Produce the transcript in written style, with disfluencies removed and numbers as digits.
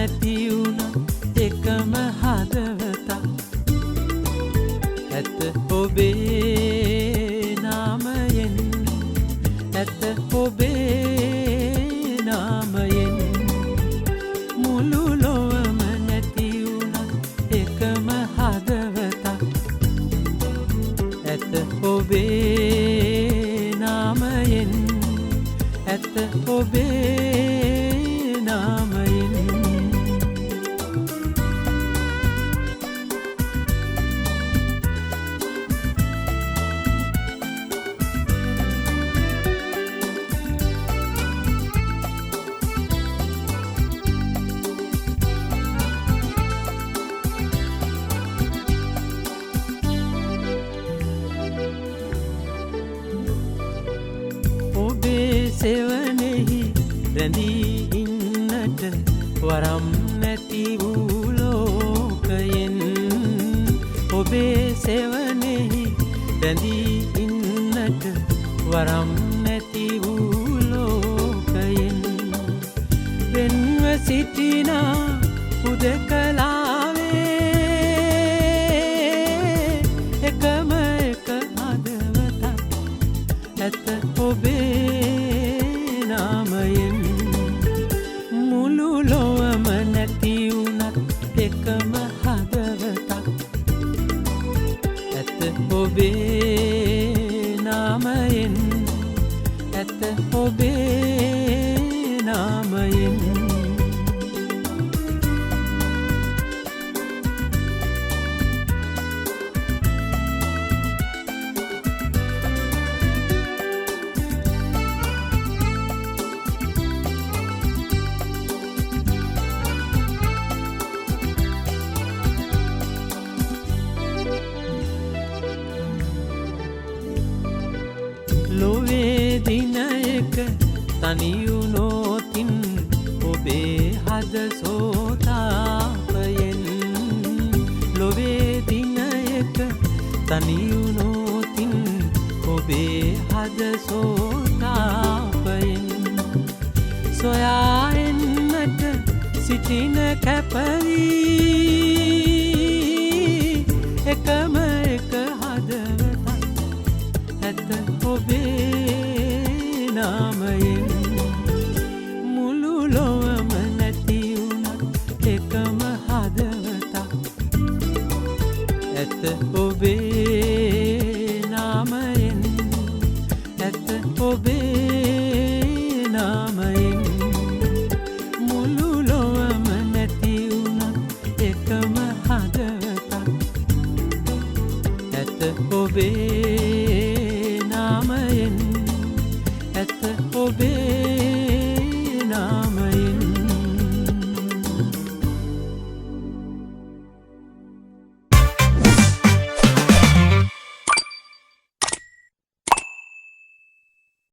නැති වුණත් එකම හදවතක් ඇත ඔබේ නාමයෙන් ඇත ඔබේ නාමයෙන් මුළු ලොවම නැති වුණත් එකම හදවතක් ඇත ඔබේ නාමයෙන් ඇත ඔබේ නාමයෙන් ඔබේ සෙවණෙහි රැඳී ඉන්නට වරම් නැති වූ ලෝකයෙන් ඔබේ සෙවණෙහි රැඳී ඉන්නට වරම් නැති වූ ලෝකයෙන් වෙන්ව සිටිනා හුදකලාවේ එකම එක හදවතක් ඇත ඔබේ නාමයෙන් මුළු ලොවම නැති වුණත් එකම හදවතක් ඇත ඔබේ නාමයෙන් ඇත ඔබේ නාමයෙන් ලොවේ දිනයක තනියුනෝතින් ඔබේ හද සෝතාපයෙන් ලොවේ දිනයක තනියුනෝතින් ඔබේ හද සෝතාපයෙන් සොයා එන්නට සිටින කැපවී එකම එක හදවතක් ඇත ඔබේ නාමයෙන් මුළු ලොවම නැති වුණත් එකම හදවතක් ඇත ඔබේ නාමයෙන් ඇත ඔබේ නාමයෙන් මුළු ලොවම නැති වුණත් එකම හදවතක් ඇත ඔබේ නාමයෙන් ඇත ඔබේ නාමයෙන්